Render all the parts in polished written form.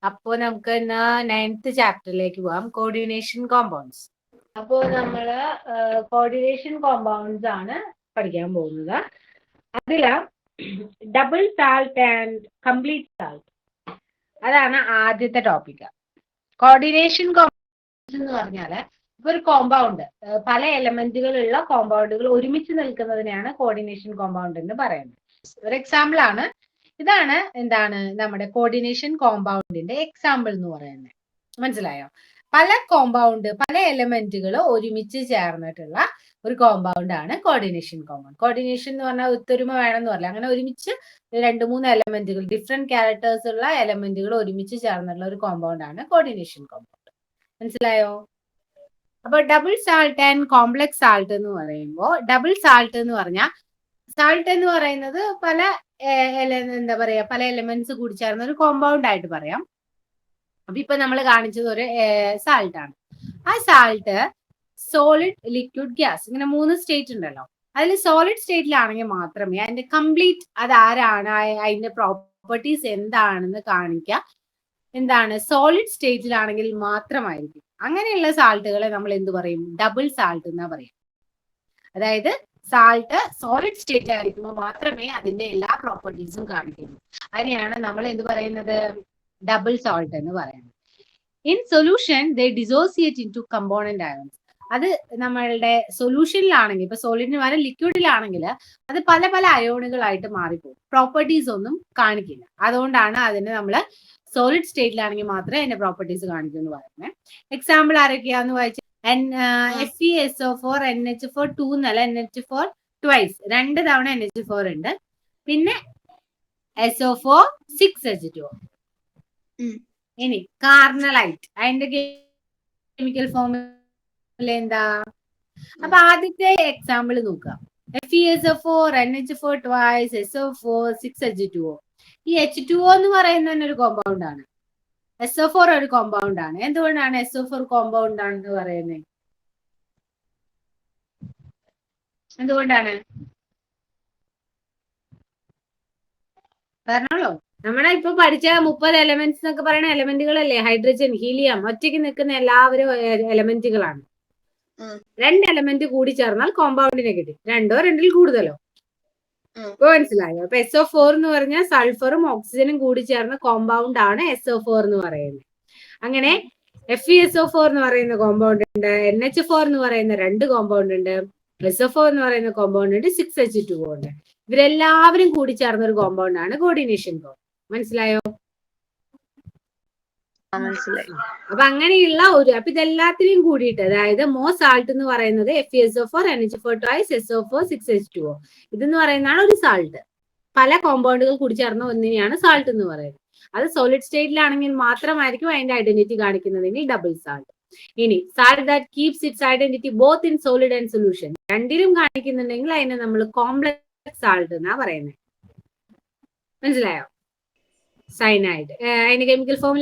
അപ്പോൾ നമുക്ക് ഇന്ന് 9th ചാപ്റ്ററിലേക്ക് പോവാം, കോർഡിനേഷൻ കോമ്പൗണ്ട്സ്. അപ്പോൾ നമ്മള് കോർഡിനേഷൻ കോമ്പൗണ്ട്സ് ആണ് പഠിക്കാൻ പോകുന്നത്. അതില് double salt and complete salt, അതാണ് ആദ്യത്തെ ടോപ്പിക്. കോർഡിനേഷൻ കോമ്പൗണ്ട്സ് എന്ന് പറഞ്ഞാല് ഇപ്പൊ ഒരു കോമ്പൗണ്ട്, പല എലമെന്റുകളുള്ള കോമ്പൗണ്ടുകൾ ഒരുമിച്ച് നിൽക്കുന്നതിനെയാണ് കോർഡിനേഷൻ കോമ്പൗണ്ട് എന്ന് പറയുന്നത്. ഒരു എക്സാമ്പിൾ ആണ് ഇതാണ്. എന്താണ് നമ്മുടെ കോർഡിനേഷൻ കോമ്പൗണ്ടിന്റെ എക്സാമ്പിൾ എന്ന് പറയുന്നത്? മനസ്സിലായോ? പല കോമ്പൗണ്ട്, പല എലമെന്റുകൾ ഒരുമിച്ച് ചേർന്നിട്ടുള്ള ഒരു കോമ്പൗണ്ട് ആണ് കോർഡിനേഷൻ കോമ്പൗണ്ട്. കോർഡിനേഷൻ എന്ന് പറഞ്ഞാൽ ഒത്തൊരുമ വേണമെന്ന് പറയില്ല, അങ്ങനെ ഒരുമിച്ച് 2-3 എലമെന്റുകൾ, ഡിഫറെന്റ് ക്യാരക്ടേഴ്സ് ഉള്ള എലമെന്റുകൾ ഒരുമിച്ച് ചേർന്നിട്ടുള്ള ഒരു കോമ്പൗണ്ട് ആണ് കോർഡിനേഷൻ കോമ്പൗണ്ട്. മനസ്സിലായോ? അപ്പൊ double salt and complex salt എന്ന് പറയുമ്പോൾ, ഡബിൾ സാൾട്ട് എന്ന് പറഞ്ഞാൽ, സാൾട്ട് എന്ന് പറയുന്നത് പല എന്താ പറയാ, പല എലമെന്റ്സ് കൂടി ചേർന്ന ഒരു കോമ്പൗണ്ട് ആയിട്ട് പറയാം. അപ്പൊ ഇപ്പൊ നമ്മൾ കാണിച്ചത് ഒരു സാൾട്ട് ആണ്. ആ സാൾട്ട് സോളിഡ്, ലിക്വിഡ്, ഗ്യാസ്, ഇങ്ങനെ 3 സ്റ്റേറ്റ് ഉണ്ടല്ലോ. അതിൽ സോളിഡ് സ്റ്റേറ്റിലാണെങ്കിൽ മാത്രമേ അതിന്റെ കംപ്ലീറ്റ് അതാരാണ്, അതിന്റെ പ്രോപ്പർട്ടീസ് എന്താണെന്ന് കാണിക്കുക. എന്താണ്? സോളിഡ് സ്റ്റേറ്റിലാണെങ്കിൽ മാത്രമായിരിക്കും. അങ്ങനെയുള്ള സാൾട്ടുകളെ നമ്മൾ എന്ത് പറയും? ഡബിൾ സാൾട്ട് എന്നാ പറയും. അതായത് സാൾട്ട് സോളിഡ് സ്റ്റേറ്റ് ആയിരിക്കുമ്പോൾ മാത്രമേ അതിന്റെ എല്ലാ പ്രോപ്പർട്ടീസും കാണിക്കുള്ളൂ. അതിനെയാണ് നമ്മൾ എന്ത് പറയുന്നത്? ഡബിൾ സാൾട്ട് എന്ന് പറയുന്നത്. In solution they dissociate into component ions. അത് നമ്മളുടെ സൊല്യൂഷനിലാണെങ്കിൽ, ഇപ്പൊ സോളിഡിന് പകരം ലിക്വിഡിലാണെങ്കിൽ അത് പല പല അയോണുകളായിട്ട് മാറിപ്പോകും, പ്രോപ്പർട്ടീസ് ഒന്നും കാണിക്കില്ല. അതുകൊണ്ടാണ് അതിന് നമ്മൾ സോളിഡ് സ്റ്റേറ്റിലാണെങ്കിൽ മാത്രമേ അതിന്റെ പ്രോപ്പർട്ടീസ് കാണിക്കൂ എന്ന് പറയുന്നത്. എക്സാമ്പിൾ ആരൊക്കെയാന്ന് വായിച്ച FeSO4 NH4 2 എന്നല്ല, NH4 ട്വൈസ്, 2 തവണ NH4 ഉണ്ട്. പിന്നെ SO4 6H2O. ഇനി കാർണലൈറ്റ്, അതിന്റെ കെമിക്കൽ ഫോർമുല എന്താ? അപ്പൊ ആദ്യത്തെ എക്സാമ്പിൾ നോക്കാം. FeSO4 NH4 twice SO4 6H2O. ഈ H2O എന്ന് പറയുന്ന ഒരു കോമ്പൗണ്ട് ആണ്. SO4 ഒരു കോമ്പൗണ്ട് ആണ്. എന്തുകൊണ്ടാണ് SO4 കോമ്പൗണ്ട് ആണെന്ന് പറയുന്നത്? എന്തുകൊണ്ടാണ്? പറഞ്ഞോളൂ. നമ്മളെ ഇപ്പൊ പഠിച്ച 30 എലമെന്റ്സ് എന്നൊക്കെ പറയുന്ന എലമെന്റുകളല്ലേ? ഹൈഡ്രജൻ, ഹീലിയം, ഒറ്റയ്ക്ക് നിൽക്കുന്ന എല്ലാവരും എലമെന്റുകളാണ്. 2 എലമെന്റ് കൂടി ചേർന്നാൽ കോമ്പൗണ്ടിനെ കിട്ടി. 2-ഓ 2-ൽ കൂടുതലോ? ഇപ്പൊ മനസ്സിലായോ? അപ്പൊ SO4 എന്ന് പറഞ്ഞാൽ സൾഫറും ഓക്സിജനും കൂടി ചേർന്ന കോമ്പൗണ്ട് ആണ് SO4 എന്ന് പറയുന്നത്. അങ്ങനെ FeSO4 എന്ന് പറയുന്ന കോമ്പൗണ്ട് ഉണ്ട്, NH4 എന്ന് പറയുന്ന 2 കോമ്പൗണ്ട് ഉണ്ട്, SO4 എന്ന് പറയുന്ന കോമ്പൗണ്ട് ഉണ്ട്, 6H2O ഉണ്ട്. ഇവരെല്ലാവരും കൂടി ചേർന്ന ഒരു കോമ്പൗണ്ട് ആണ് കോർഡിനേഷൻ കോമ്പൗണ്ട്. മനസ്സിലായോ? മനസ്സിലായി. അപ്പൊ അങ്ങനെയുള്ള ഒരു, അപ്പൊ ഇതെല്ലാത്തിനും കൂടിയിട്ട്, അതായത് മോ സാൾട്ട് എന്ന് പറയുന്നത് FeSO4 NH4 twice SO4 6H2O, ഇതെന്ന് പറയുന്നതാണ് ഒരു സാൾട്ട്. പല കോമ്പൗണ്ടുകൾ കൂടി ചേർന്ന ഒന്നിനെയാണ് സാൾട്ട് എന്ന് പറയുന്നത്. അത് സോളിഡ് സ്റ്റേറ്റിലാണെങ്കിൽ മാത്രമായിരിക്കും അതിന്റെ ഐഡന്റിറ്റി കാണിക്കുന്നതിന് ഡബിൾ സാൾട്ട്. ഇനി salt that keeps it's identity both in solid and solution, രണ്ടിലും കാണിക്കുന്നുണ്ടെങ്കിൽ അതിനെ നമ്മൾ കോംപ്ലക്സ് സാൾട്ട് എന്നാ പറയുന്നത്. മനസ്സിലായോ? സൈനൈഡ്, അതിന്റെ കെമിക്കൽ ഫോം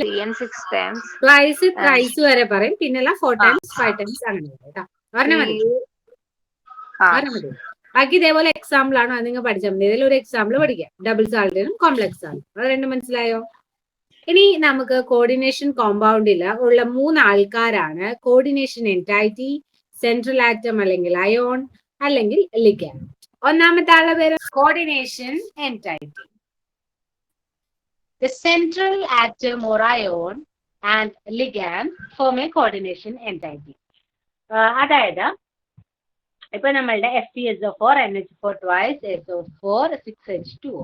ട്വൈസ്, ത്രൈസ് വരെ പറയും, പിന്നെല്ലാം 4 ടൈംസ് 5 ടൈംസ് അങ്ങനെ കേട്ടോ. പറഞ്ഞാൽ മതി, പറഞ്ഞാൽ മതി. ബാക്കി ഇതേപോലെ എക്സാമ്പിൾ ആണ്, അത് നിങ്ങൾ പഠിച്ചാൽ മതി. ഇതിൽ ഒരു എക്സാമ്പിൾ പഠിക്കാം, ഡബിൾ സാൾട്ടിനും കോംപ്ലക്സ് സാൾട്ട്. അത് രണ്ടും മനസ്സിലായോ? ഇനി നമുക്ക് കോർഡിനേഷൻ കോമ്പൗണ്ടിൽ ഉള്ള 3 ആൾക്കാരാണ് കോർഡിനേഷൻ എൻറ്റൈറ്റി, സെൻട്രൽ ആറ്റം അല്ലെങ്കിൽ അയോൺ, അല്ലെങ്കിൽ ലിഗാൻഡ്. ഒന്നാമത്തെ ആളുടെ പേര് coordination എൻറ്റൈറ്റി. The central atom or ion and ligand form a coordination entity. അതായത് ഇപ്പൊ നമ്മളുടെ FeSO4 NH4 twice SO4 6H2O,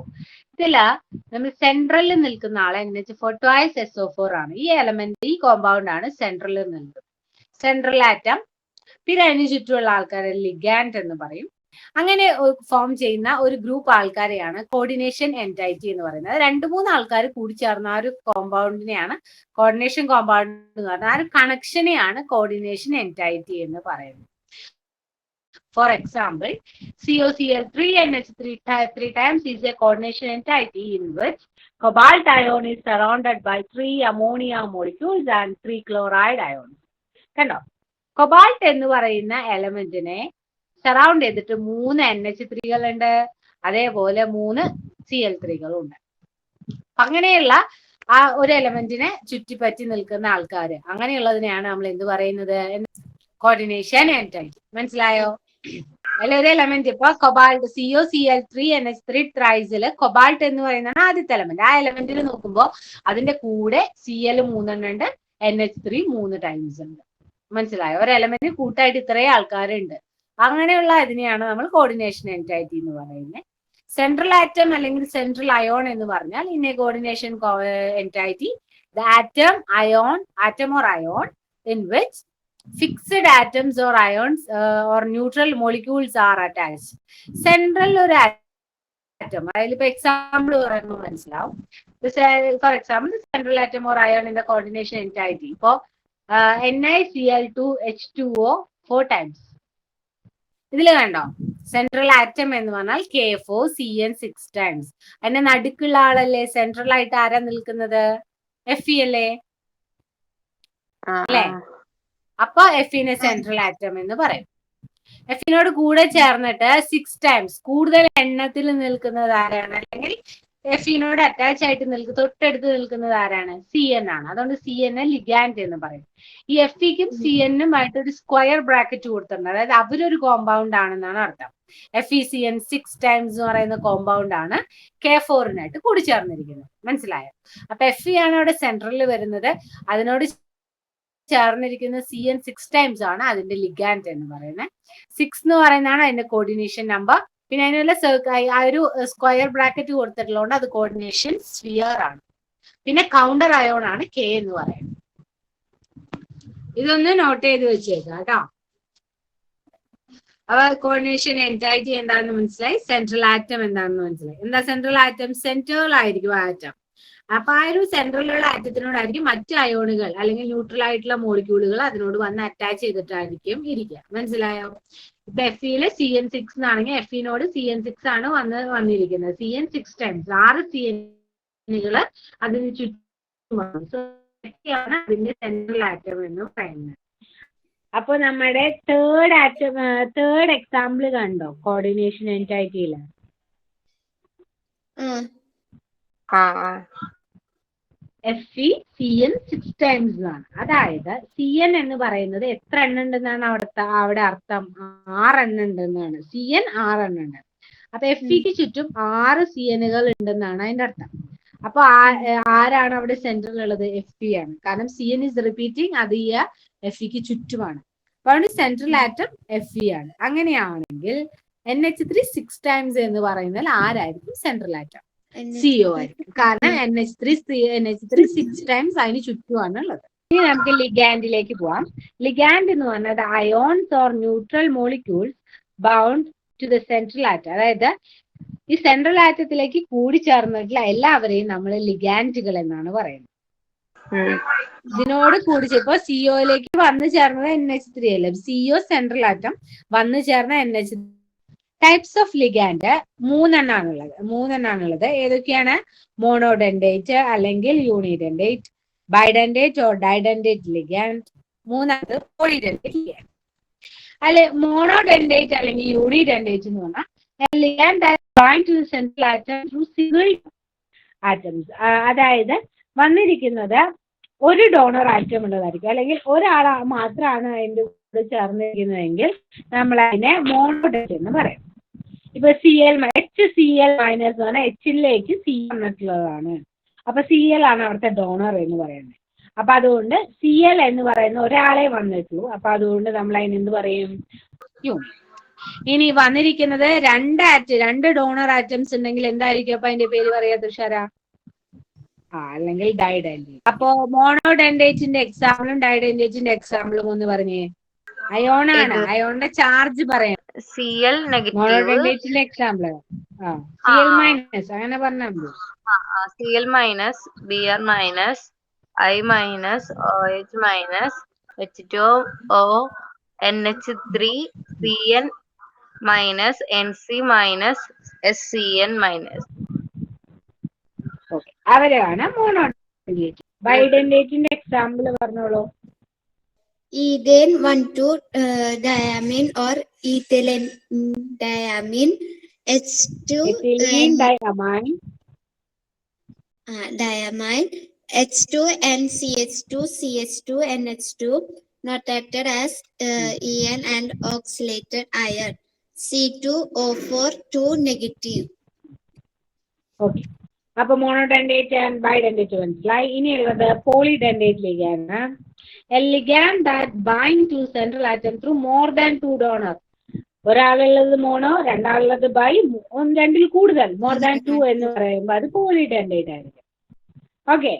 ഇതില് നമ്മൾ സെൻട്രലിൽ നിൽക്കുന്ന ആളെ NH4 ട്വൈസ് SO4 ആണ്. ഈ എലമെന്റ്, ഈ കോമ്പൗണ്ട് ആണ് സെൻട്രലിൽ നിൽക്കുന്നത്, സെൻട്രൽ ആറ്റം. പിന്നെ അതിന് ചുറ്റുമുള്ള ആൾക്കാരെ ലിഗാൻഡ് എന്ന് പറയും. അങ്ങനെ ഫോം ചെയ്യുന്ന ഒരു ഗ്രൂപ്പ് ആൾക്കാരെയാണ് കോർഡിനേഷൻ എൻറ്റൈറ്റി എന്ന് പറയുന്നത്. 2-3 ആൾക്കാർ കൂടി ചേർന്ന ആ ഒരു കോമ്പൗണ്ടിനെയാണ് കോർഡിനേഷൻ കോമ്പൗണ്ട് എന്ന് പറയുന്നത്. ആ ഒരു കണക്ഷനെയാണ് കോർഡിനേഷൻ എൻറ്റൈറ്റി എന്ന് പറയുന്നത്. For example, COCl3NH3 times is a coordination entity in which cobalt ion is surrounded by 3 ammonia molecules and 3 chloride ions. കണ്ടോ? കൊബാൾട്ട് എന്ന് പറയുന്ന എലമെന്റിനെ സറൗണ്ട് ചെയ്തിട്ട് 3 NH3 ഉണ്ട്, അതേപോലെ 3 Cl3 ഉണ്ട്. അങ്ങനെയുള്ള ആ ഒരു എലമെന്റിനെ ചുറ്റിപ്പറ്റി നിൽക്കുന്ന ആൾക്കാർ, അങ്ങനെയുള്ളതിനെയാണ് നമ്മൾ എന്ത് പറയുന്നത്? കോർഡിനേഷൻ എൻറ്റൈറ്റി. മനസ്സിലായോ? അതിലൊരു എലമെന്റ് ഇപ്പൊ കൊബാൾട്ട് COCl3NH3 ട്രൈസില് കൊബാൾട്ട് എന്ന് പറയുന്നതാണ് ആദ്യത്തെ എലമെന്റ്. ആ എലമെന്റിൽ നോക്കുമ്പോൾ അതിന്റെ കൂടെ Cl 3 ഉണ്ട്, NH3 3 ടൈംസ് ഉണ്ട്. മനസ്സിലായോ? ഒരു എലമെന്റ് കൂട്ടായിട്ട് ഇത്രയും ആൾക്കാരുണ്ട്. അങ്ങനെയുള്ള ഇതിനെയാണ് നമ്മൾ കോർഡിനേഷൻ എൻറ്റൈറ്റി എന്ന് പറയുന്നത്. സെൻട്രൽ ആറ്റം അല്ലെങ്കിൽ സെൻട്രൽ അയോൺ എന്ന് പറഞ്ഞാൽ in A coordination എൻറ്റൈറ്റി the atom or ion in which fixed atoms or ions or neutral molecules are attached. Central ഒരു atom, അതിലിപ്പോ എക്സാമ്പിൾ പറയുമ്പോൾ മനസ്സിലാവും. For example central atom or ion in the coordination എൻറ്റൈറ്റി. ഇപ്പോ NiCl2H2O 4 times. ഇതിൽ കണ്ടോ central atom എന്ന് പറഞ്ഞാൽ KFOCN 6 times. അതിന്റെ നടുക്കുള്ള ആളല്ലേ സെൻട്രൽ ആയിട്ട് ആരാ നിൽക്കുന്നത്? Fe അല്ലേ? അല്ലേ? അപ്പൊ എഫിനെ സെൻട്രൽ ആറ്റം എന്ന് പറയും. എഫിനോട് കൂടെ ചേർന്നിട്ട് 6 ടൈംസ് കൂടുതൽ എണ്ണത്തിൽ നിൽക്കുന്നത് ആരാണ്? അല്ലെങ്കിൽ എഫിനോട് അറ്റാച്ച് ആയിട്ട് തൊട്ടടുത്ത് നിൽക്കുന്നത് ആരാണ്? CN ആണ്. അതുകൊണ്ട് CN ലിഗാൻഡ് എന്ന് പറയും. ഈ എഫിക്കും CN ആയിട്ട് ഒരു സ്ക്വയർ ബ്രാക്കറ്റ് കൊടുത്തിട്ടുണ്ട്. അതായത് അവരൊരു കോമ്പൗണ്ട് ആണെന്നാണ് അർത്ഥം. FeCN 6 ടൈംസ് എന്ന് പറയുന്ന കോമ്പൗണ്ട് ആണ് K4നായിട്ട് കൂടി ചേർന്നിരിക്കുന്നത്. മനസ്സിലായോ? അപ്പൊ Fe ആണ് അവിടെ സെൻട്രലിൽ വരുന്നത്. അതിനോട് ചേർന്നിരിക്കുന്ന CN 6 ടൈംസ് ആണ് അതിന്റെ ലിഗാൻഡ് എന്ന് പറയുന്നത്. 6 എന്ന് പറയുന്നതാണ് അതിന്റെ കോർഡിനേഷൻ നമ്പർ. പിന്നെ അതിനുള്ള ആ ഒരു സ്ക്വയർ ബ്രാക്കറ്റ് കൊടുത്തിട്ടുള്ളതുകൊണ്ട് അത് കോർഡിനേഷൻ സ്ഫിയർ ആണ്. പിന്നെ കൗണ്ടർ അയോൺ ആണ് K എന്ന് പറയുന്നത്. ഇതൊന്ന് നോട്ട് ചെയ്ത് വെച്ചേക്കാം കേട്ടോ. അപ്പൊ കോർഡിനേഷൻ എൻറ്റൈറ്റി എന്താണെന്ന് മനസ്സിലായി, സെൻട്രൽ ആറ്റം എന്താണെന്ന് മനസ്സിലായി. എന്താ സെൻട്രൽ ആറ്റം? സെന്ററിൽ ആയിരിക്കും ആറ്റം. അപ്പൊ ആ ഒരു സെൻട്രലിലുള്ള ആറ്റത്തിനോടായിരിക്കും മറ്റ് അയോണുകൾ അല്ലെങ്കിൽ ന്യൂട്രൽ ആയിട്ടുള്ള മോളിക്യൂളുകൾ അതിനോട് വന്ന് അറ്റാച്ച് ചെയ്തിട്ടായിരിക്കും ഇരിക്കുക. മനസ്സിലായോ? ഇപ്പൊ എഫിയില് CN 6 എന്നാണെങ്കിൽ എഫിനോട് CN 6 ആണ് വന്നിരിക്കുന്നത്. CN 6 ടൈംസ് 6 CNകൾ അതിന് ചുറ്റുമാണ്. അതിന്റെ സെൻട്രൽ ആറ്റം എന്ന് പറയുന്നത്. അപ്പൊ നമ്മുടെ തേർഡ് എക്സാമ്പിൾ കണ്ടോ കോർഡിനേഷൻ എൻറ്റൈറ്റിയില്? FeCN 6 ടൈംസ് ആണ്. അതായത് CN എന്ന് പറയുന്നത് എത്ര എണ്ണം ഉണ്ടെന്നാണ് അവിടെ അർത്ഥം? 6 എണ്ണം ഉണ്ടെന്നാണ്. CN 6 എണ്ണം ഉണ്ട്. അപ്പൊ Feക്ക് ചുറ്റും 6 CNകൾ ഉണ്ടെന്നാണ് അതിന്റെ അർത്ഥം. അപ്പൊ ആരാണ് അവിടെ സെന്ററിൽ ഉള്ളത്? Fe ആണ്. കാരണം CN ഇസ് റിപ്പീറ്റിംഗ്, അത് ഈ Feക്ക് ചുറ്റുമാണ്. അപ്പൊ അവിടെ സെൻട്രൽ ആറ്റം Fe ആണ്. അങ്ങനെയാണെങ്കിൽ NH3 6 ടൈംസ് എന്ന് പറയുന്നത് ആരായിരിക്കും സെൻട്രൽ ആറ്റം? CO ആയിരിക്കും. കാരണം NH3 6 ടൈംസ് അതിന് ചുറ്റുമാണ് ഉള്ളത്. ഇനി നമുക്ക് ലിഗാൻഡിലേക്ക് പോവാം. ലിഗാൻഡ് എന്ന് പറഞ്ഞത് ions or neutral molecules bound to the central atom. അതായത് ഈ സെൻട്രൽ ആറ്റത്തിലേക്ക് കൂടി ചേർന്നിട്ടുള്ള എല്ലാവരെയും നമ്മൾ ലിഗാൻഡുകൾ എന്നാണ് പറയുന്നത്. ഇതിനോട് കൂടി ഇപ്പൊ COയിലേക്ക് വന്നു ചേർന്നത് NH3 അല്ലേ? CO സെൻട്രൽ ആറ്റം വന്നു ചേർന്ന NH3. ടൈപ്സ് ഓഫ് ലിഗാൻഡ് മൂന്നെണ്ണാണുള്ളത്. ഏതൊക്കെയാണ്? മോണോഡെൻഡേറ്റ് അല്ലെങ്കിൽ യൂണിഡെൻഡേറ്റ്, ബൈഡെൻഡേറ്റ് ഓർ ഡൈഡെൻഡേറ്റ് ലിഗാൻഡ്, മൂന്നാമത് പോളിഡെൻഡേറ്റ് ലിഗാൻഡ്. അതില് മോണോഡെൻഡേറ്റ് അല്ലെങ്കിൽ യൂണിഡെൻഡേറ്റ് എന്ന് പറഞ്ഞാൽ ligand that bind to the central atom through single atoms. അതായത് വന്നിരിക്കുന്നത് ഒരു ഡോണർ ആറ്റം ഉള്ളതായിരിക്കും, അല്ലെങ്കിൽ ഒരാൾ മാത്രമാണ് അതിന്റെ കൂടെ ചേർന്നിരിക്കുന്നതെങ്കിൽ നമ്മൾ അതിനെ മോണോഡെൻഡേറ്റ് എന്ന് പറയും. ഇപ്പൊ HCl മൈനസ് എന്ന് പറഞ്ഞാൽ Hലേക്ക് C വന്നിട്ടുള്ളതാണ്. അപ്പൊ Cl ആണ് അവിടുത്തെ ഡോണർ എന്ന് പറയുന്നത്. അപ്പൊ അതുകൊണ്ട് Cl എന്ന് പറയുന്ന ഒരാളെ വന്നിട്ടുള്ളൂ. അപ്പൊ അതുകൊണ്ട് നമ്മൾ അതിന് എന്ത് പറയും? ഇനി വന്നിരിക്കുന്നത് രണ്ട് ഡോണർ ആറ്റംസ് ഉണ്ടെങ്കിൽ എന്തായിരിക്കും അപ്പൊ അതിന്റെ പേര് പറയാ തുഷാര? അല്ലെങ്കിൽ ഡൈഡെൻഡേറ്റ്. അപ്പൊ മോണോഡെൻഡേറ്റിന്റെ എക്സാമ്പിളും ഡൈഡെൻഡേറ്റിന്റെ എക്സാമ്പിളും ഒന്ന് പറഞ്ഞേ. അയോണാണ്, അയോണിന്റെ ചാർജ് പറയാം. Cl negative. മോണോഡെൻഡേറ്റിന്റെ എക്സാമ്പിൾ Cl മൈനസ് അങ്ങനെ പറഞ്ഞാൽ മതി. Cl minus, Br minus, I minus, OH minus, H2O, NH3, Cn minus, Nc minus, SCN minus. അവരാണ് മോണോഡെൻഡേറ്റ്. ബൈഡെൻഡേറ്റിന്റെ എക്സാമ്പിൾ പറഞ്ഞോളൂ. Ethane 1,2-diamine or ethylene diamine, H2 ethylene diamine, diamine, H2 and CH2, CH2 and H2 not acted as En and oxalated iron. C2O4 2 negative. Okay. അപ്പൊ monodentate and bidentate മനസ്സിലായി. ഇനിയുള്ളത് polydentate ligand. A ligand that bind to central atom through more than 2 donor. ഒരാളുള്ളത് mono, രണ്ടാളുള്ളത് bi, രണ്ടിൽ കൂടുതൽ, more than 2 എന്ന് പറയുമ്പോൾ അത് പോളിഡെൻഡേറ്റ് ആയിരിക്കും. ഓക്കെ,